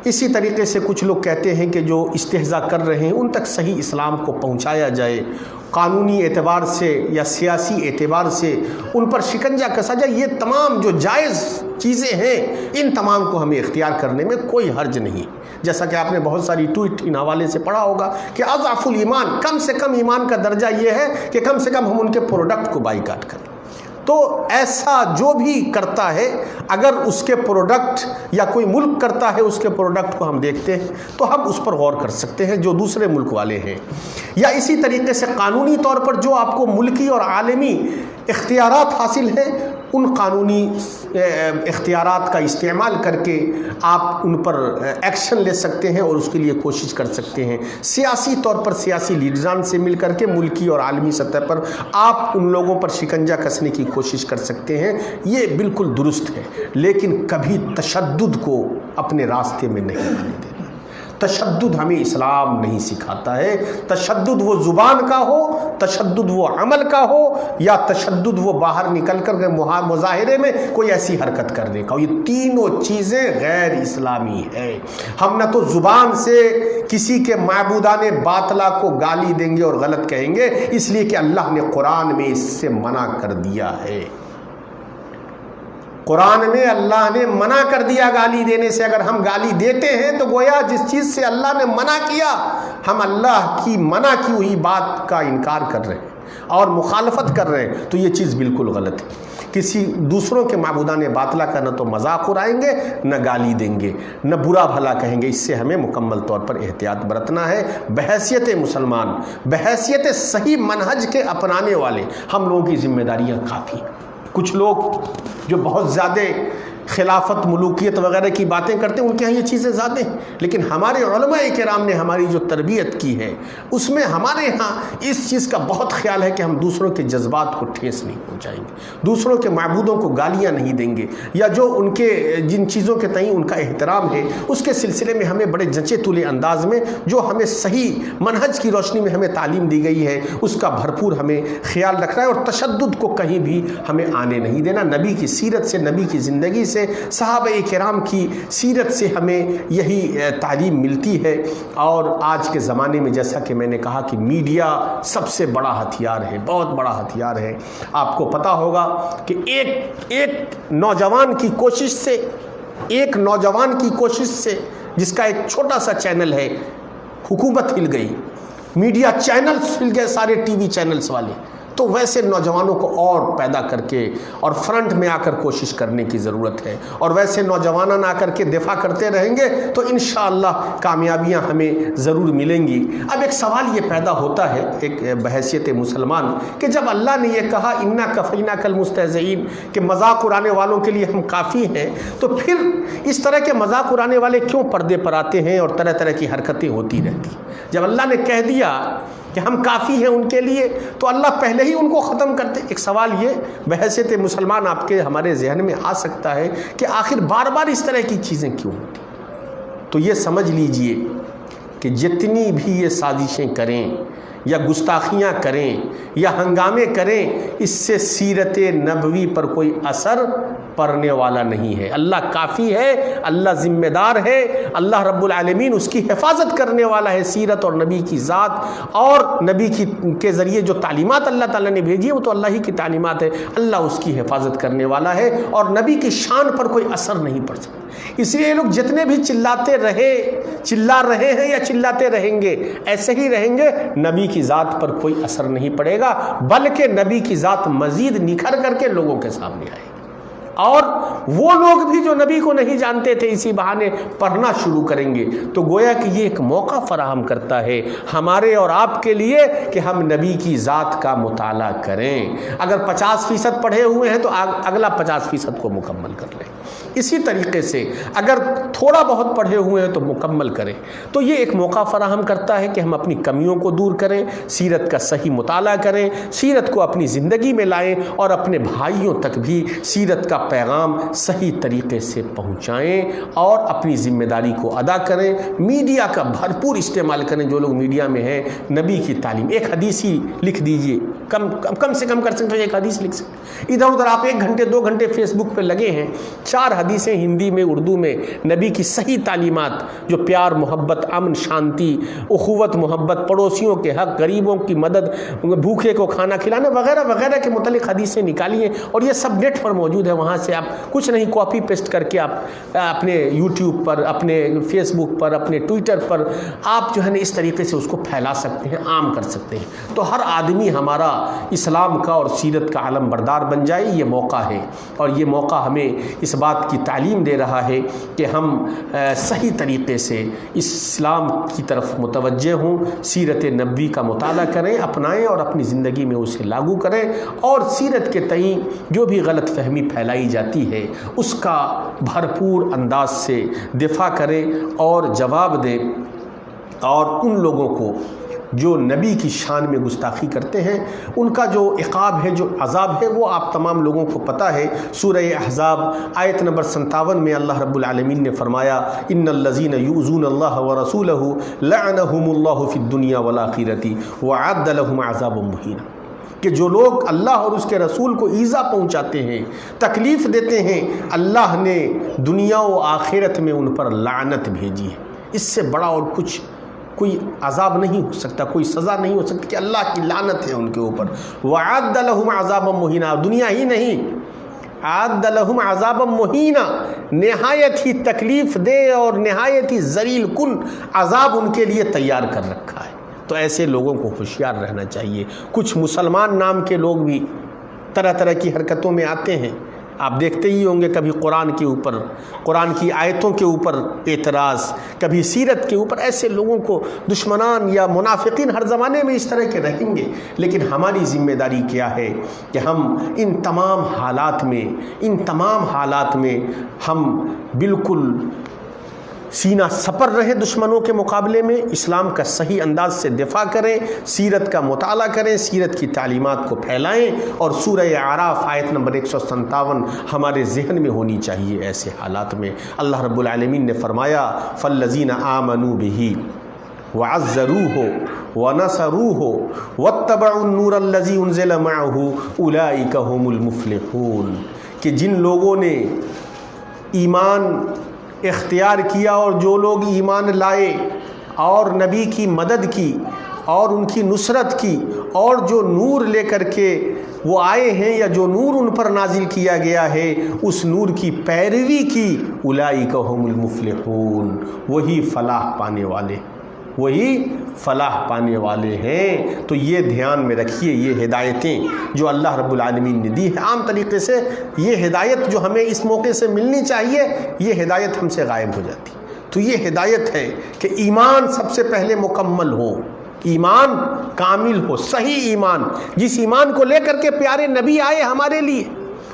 A: اسی طریقے سے کچھ لوگ کہتے ہیں کہ جو استہزاء کر رہے ہیں ان تک صحیح اسلام کو پہنچایا جائے، قانونی اعتبار سے یا سیاسی اعتبار سے ان پر شکنجہ کسا جائے. یہ تمام جو جائز چیزیں ہیں ان تمام کو ہمیں اختیار کرنے میں کوئی حرج نہیں. جیسا کہ آپ نے بہت ساری ٹویٹ ان حوالے سے پڑھا ہوگا کہ اضعف الایمان، کم سے کم ایمان کا درجہ یہ ہے کہ کم سے کم ہم ان کے پروڈکٹ کو بائیکاٹ کریں. تو ایسا جو بھی کرتا ہے اگر اس کے پروڈکٹ یا کوئی ملک کرتا ہے اس کے پروڈکٹ کو ہم دیکھتے ہیں تو ہم اس پر غور کر سکتے ہیں جو دوسرے ملک والے ہیں. یا اسی طریقے سے قانونی طور پر جو آپ کو ملکی اور عالمی اختیارات حاصل ہیں ان قانونی اختیارات کا استعمال کر کے آپ ان پر ایکشن لے سکتے ہیں اور اس کے لیے کوشش کر سکتے ہیں. سیاسی طور پر سیاسی لیڈران سے مل کر کے ملکی اور عالمی سطح پر آپ ان لوگوں پر شکنجہ کسنے کی کوشش کر سکتے ہیں. یہ بالکل درست ہے، لیکن کبھی تشدد کو اپنے راستے میں نہیں آنے دینا. تشدد ہمیں اسلام نہیں سکھاتا ہے. تشدد وہ زبان کا ہو، تشدد وہ عمل کا ہو، یا تشدد وہ باہر نکل کر کے مظاہرے میں کوئی ایسی حرکت کرنے کا ہو. یہ تینوں چیزیں غیر اسلامی ہے. ہم نہ تو زبان سے کسی کے معبودان باطلا کو گالی دیں گے اور غلط کہیں گے، اس لیے کہ اللہ نے قرآن میں اس سے منع کر دیا ہے. قرآن میں اللہ نے منع کر دیا گالی دینے سے. اگر ہم گالی دیتے ہیں تو گویا جس چیز سے اللہ نے منع کیا ہم اللہ کی منع کی ہوئی بات کا انکار کر رہے ہیں. اور مخالفت کر رہے ہیں تو یہ چیز بالکل غلط ہے۔ کسی دوسروں کے معبودان باطلہ کا نہ تو مذاق اڑائیں گے، نہ گالی دیں گے، نہ برا بھلا کہیں گے۔ اس سے ہمیں مکمل طور پر احتیاط برتنا ہے۔ بحیثیت مسلمان، بحیثیت صحیح منہج کے اپنانے والے ہم لوگوں کی ذمہ داریاں کافی ہیں۔ کچھ لوگ جو بہت زیادہ خلافت، ملوکیت وغیرہ کی باتیں کرتے ہیں، ان کے یہاں یہ چیزیں زیادہ ہیں، لیکن ہمارے علماء کرام نے ہماری جو تربیت کی ہے اس میں ہمارے ہاں اس چیز کا بہت خیال ہے کہ ہم دوسروں کے جذبات کو ٹھیس نہیں پہنچائیں گے، دوسروں کے معبودوں کو گالیاں نہیں دیں گے، یا جو ان کے جن چیزوں کے تئیں ان کا احترام ہے اس کے سلسلے میں ہمیں بڑے جچے تلے انداز میں جو ہمیں صحیح منہج کی روشنی میں ہمیں تعلیم دی گئی ہے اس کا بھرپور ہمیں خیال رکھنا ہے، اور تشدد کو کہیں بھی ہمیں آنے نہیں دینا۔ نبی کی سیرت سے، نبی کی زندگی سے، صحابہ کرام کی سیرت سے ہمیں یہی تعلیم ملتی ہے۔ اور آج کے زمانے میں جیسا کہ میں نے کہا کہ میڈیا سب سے بڑا ہتھیار ہے، بہت بڑا ہتھیار ہے۔ آپ کو پتہ ہوگا کہ ایک نوجوان کی کوشش سے جس کا ایک چھوٹا سا چینل ہے، حکومت ہل گئی، میڈیا چینلز ہل گئے، سارے ٹی وی چینلز والے۔ تو ویسے نوجوانوں کو اور پیدا کر کے اور فرنٹ میں آ کر کوشش کرنے کی ضرورت ہے، اور ویسے نوجوانان آ کر کے دفاع کرتے رہیں گے تو انشاءاللہ کامیابیاں ہمیں ضرور ملیں گی۔ اب ایک سوال یہ پیدا ہوتا ہے ایک بحیثیت مسلمان کہ جب اللہ نے یہ کہا انا کفیناک المستہزئین کہ مذاق اڑانے والوں کے لیے ہم کافی ہیں، تو پھر اس طرح کے مذاق اڑانے والے کیوں پردے پر آتے ہیں اور طرح طرح کی حرکتیں ہوتی رہتی؟ جب اللہ نے کہہ دیا کہ ہم کافی ہیں ان کے لیے تو اللہ پہلے ہی ان کو ختم کرتے۔ ایک سوال یہ بحیثیت مسلمان آپ کے ہمارے ذہن میں آ سکتا ہے کہ آخر بار بار اس طرح کی چیزیں کیوں ہوتی؟ تو یہ سمجھ لیجئے کہ جتنی بھی یہ سازشیں کریں یا گستاخیاں کریں یا ہنگامے کریں، اس سے سیرت نبوی پر کوئی اثر پڑنے والا نہیں ہے۔ اللہ کافی ہے، اللہ ذمہ دار ہے، اللہ رب العالمین اس کی حفاظت کرنے والا ہے۔ سیرت اور نبی کی ذات اور نبی کے ذریعے جو تعلیمات اللہ تعالیٰ نے بھیجی ہے وہ تو اللہ ہی کی تعلیمات ہے، اللہ اس کی حفاظت کرنے والا ہے، اور نبی کی شان پر کوئی اثر نہیں پڑ سکتا۔ اس لیے یہ لوگ جتنے بھی چلا رہے ہیں یا چلاتے رہیں گے، ایسے ہی رہیں گے، نبی کی ذات پر کوئی اثر نہیں پڑے گا، بلکہ نبی کی ذات مزید نکھر کر کے لوگوں کے سامنے آئے گی۔ اور وہ لوگ بھی جو نبی کو نہیں جانتے تھے اسی بہانے پڑھنا شروع کریں گے۔ تو گویا کہ یہ ایک موقع فراہم کرتا ہے ہمارے اور آپ کے لیے کہ ہم نبی کی ذات کا مطالعہ کریں۔ اگر 50% پڑھے ہوئے ہیں تو اگلا 50% کو مکمل کر لیں۔ اسی طریقے سے اگر تھوڑا بہت پڑھے ہوئے ہیں تو مکمل کریں۔ تو یہ ایک موقع فراہم کرتا ہے کہ ہم اپنی کمیوں کو دور کریں، سیرت کا صحیح مطالعہ کریں، سیرت کو اپنی زندگی میں لائیں، اور اپنے بھائیوں تک بھی سیرت کا پیغام صحیح طریقے سے پہنچائیں اور اپنی ذمہ داری کو ادا کریں۔ میڈیا کا بھرپور استعمال کریں۔ جو لوگ میڈیا میں ہیں، نبی کی تعلیم، ایک حدیث ہی لکھ دیجئے، کم سے کم کر سکتے ہیں، ایک حدیث لکھ سکتے۔ ادھر ادھر آپ 1 گھنٹے 2 گھنٹے فیس بک پہ لگے ہیں، 4 حدیثیں ہندی میں، اردو میں، نبی کی صحیح تعلیمات جو پیار، محبت، امن، شانتی، اخوت، محبت، پڑوسیوں کے حق، غریبوں کی مدد، بھوکے کو کھانا کھلانا وغیرہ وغیرہ کے متعلق حدیثیں نکالیے، اور یہ سب نیٹ پر موجود ہے۔ وہاں سے آپ کچھ نہیں کاپی پیسٹ کر کے آپ اپنے یوٹیوب پر، اپنے فیس بک پر، اپنے ٹویٹر پر آپ جو ہے نا اس طریقے سے اس کو پھیلا سکتے ہیں، عام کر سکتے ہیں۔ تو ہر آدمی ہمارا اسلام کا اور سیرت کا علم بردار بن جائے، یہ موقع ہے، اور یہ موقع ہمیں اس بات کی تعلیم دے رہا ہے کہ ہم صحیح طریقے سے اسلام کی طرف متوجہ ہوں، سیرت نبوی کا مطالعہ کریں، اپنائیں اور اپنی زندگی میں اسے لاگو کریں، اور سیرت کے تئیں جو بھی غلط فہمی پھیلائی جاتی ہے اس کا بھرپور انداز سے دفاع کریں اور جواب دیں، اور ان لوگوں کو جو نبی کی شان میں گستاخی کرتے ہیں ان کا جو عقاب ہے، جو عذاب ہے، وہ آپ تمام لوگوں کو پتہ ہے۔ سورہ احزاب آیت نمبر 57 میں اللہ رب العالمین نے فرمایا ان الذین یؤذون اللہ ورسولہ لعنہم اللہ فی الدنیا والآخرۃ وأعد لهم عذابا مہینا، کہ جو لوگ اللہ اور اس کے رسول کو ایذا پہنچاتے ہیں، تکلیف دیتے ہیں، اللہ نے دنیا و آخرت میں ان پر لعنت بھیجی ہے۔ اس سے بڑا اور کچھ کوئی عذاب نہیں ہو سکتا، کوئی سزا نہیں ہو سکتی کہ اللہ کی لعنت ہے ان کے اوپر۔ وَعَدَّ لَهُمْ عَذَابًا مُهِينًا، دنیا ہی نہیں، عَدَّ لَهُمْ عَذَابًا مُهِينًا، نہایت ہی تکلیف دے اور نہایت ہی ذلیل کن عذاب ان کے لیے تیار کر رکھا ہے۔ تو ایسے لوگوں کو ہوشیار رہنا چاہیے۔ کچھ مسلمان نام کے لوگ بھی طرح طرح کی حرکتوں میں آتے ہیں، آپ دیکھتے ہی ہوں گے، کبھی قرآن کے اوپر، قرآن کی آیتوں کے اوپر اعتراض، کبھی سیرت کے اوپر۔ ایسے لوگوں کو دشمنان یا منافقین ہر زمانے میں اس طرح کے رہیں گے، لیکن ہماری ذمہ داری کیا ہے کہ ہم ان تمام حالات میں ہم بالکل سینہ سپر رہیں دشمنوں کے مقابلے میں، اسلام کا صحیح انداز سے دفاع کریں، سیرت کا مطالعہ کریں، سیرت کی تعلیمات کو پھیلائیں، اور سورہ اعراف آیت نمبر 157 ہمارے ذہن میں ہونی چاہیے۔ ایسے حالات میں اللہ رب العالمین نے فرمایا فالذین آمنوا بہ وعزروہ ونصروہ واتبعوا النور الذی انزل معہ اولئک هم المفلحون، کہ جن لوگوں نے ایمان اختیار کیا اور جو لوگ ایمان لائے اور نبی کی مدد کی اور ان کی نصرت کی، اور جو نور لے کر کے وہ آئے ہیں یا جو نور ان پر نازل کیا گیا ہے اس نور کی پیروی کی، اولئک هم المفلحون، وہی فلاح پانے والے ہیں۔ تو یہ دھیان میں رکھیے، یہ ہدایتیں جو اللہ رب العالمین نے دی ہیں، عام طریقے سے یہ ہدایت جو ہمیں اس موقع سے ملنی چاہیے، یہ ہدایت ہم سے غائب ہو جاتی۔ تو یہ ہدایت ہے کہ ایمان سب سے پہلے مکمل ہو، ایمان کامل ہو، صحیح ایمان، جس ایمان کو لے کر کے پیارے نبی آئے ہمارے لیے،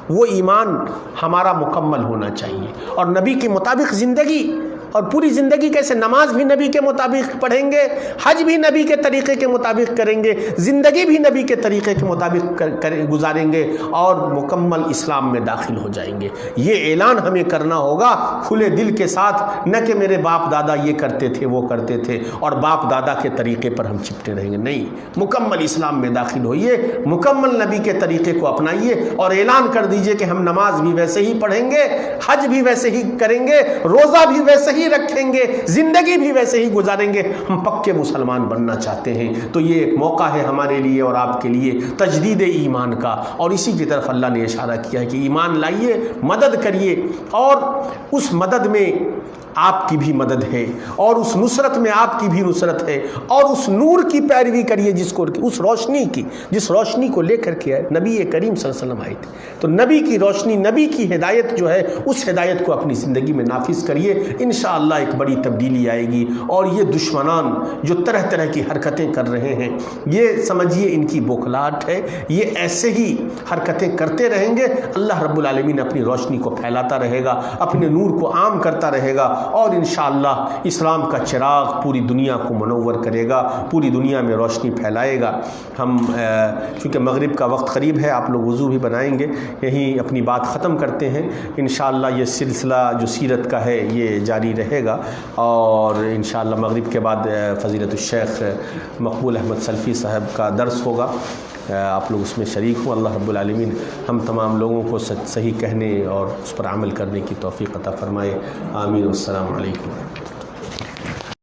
A: وہ ایمان ہمارا مکمل ہونا چاہیے، اور نبی کے مطابق زندگی، اور پوری زندگی کیسے؟ نماز بھی نبی کے مطابق پڑھیں گے، حج بھی نبی کے طریقے کے مطابق کریں گے، زندگی بھی نبی کے طریقے کے مطابق گزاریں گے، اور مکمل اسلام میں داخل ہو جائیں گے۔ یہ اعلان ہمیں کرنا ہوگا کھلے دل کے ساتھ، نہ کہ میرے باپ دادا یہ کرتے تھے وہ کرتے تھے اور باپ دادا کے طریقے پر ہم چپٹے رہیں گے، نہیں، مکمل اسلام میں داخل ہوئیے، مکمل نبی کے طریقے کو اپنائیے، اور اعلان کر دیجئے کہ ہم نماز بھی ویسے ہی پڑھیں گے، حج بھی ویسے ہی کریں گے، روزہ بھی ویسے ہی رکھیں گے، زندگی بھی ویسے ہی گزاریں گے، ہم پکے مسلمان بننا چاہتے ہیں۔ تو یہ ایک موقع ہے ہمارے لیے اور آپ کے لیے تجدید ایمان کا، اور اسی کی طرف اللہ نے اشارہ کیا ہے کہ ایمان لائیے، مدد کریے، اور اس مدد میں آپ کی بھی مدد ہے، اور اس نصرت میں آپ کی بھی نصرت ہے، اور اس نور کی پیروی کریے جس کو، اس روشنی کی، جس روشنی کو لے کر کے نبی کریم صلی اللہ علیہ وسلم آئے تھے۔ تو نبی کی روشنی، نبی کی ہدایت جو ہے، اس ہدایت کو اپنی زندگی میں نافذ کریے، انشاءاللہ ایک بڑی تبدیلی آئے گی۔ اور یہ دشمنان جو طرح طرح کی حرکتیں کر رہے ہیں، یہ سمجھیے ان کی بوکھلاہٹ ہے، یہ ایسے ہی حرکتیں کرتے رہیں گے، اللہ رب العالمین اپنی روشنی کو پھیلاتا رہے گا، اپنے نور کو عام کرتا رہے گا، اور انشاءاللہ اسلام کا چراغ پوری دنیا کو منور کرے گا، پوری دنیا میں روشنی پھیلائے گا۔ ہم چونکہ مغرب کا وقت قریب ہے، آپ لوگ وضو بھی بنائیں گے، یہیں اپنی بات ختم کرتے ہیں۔ انشاءاللہ یہ سلسلہ جو سیرت کا ہے یہ جاری رہے گا، اور انشاءاللہ مغرب کے بعد فضیلت الشیخ مقبول احمد سلفی صاحب کا درس ہوگا، آپ لوگ اس میں شریک ہوں۔ اللہ رب العالمین ہم تمام لوگوں کو صحیح کہنے اور اس پر عمل کرنے کی توفیق عطا فرمائے، آمین۔ والسلام علیکم۔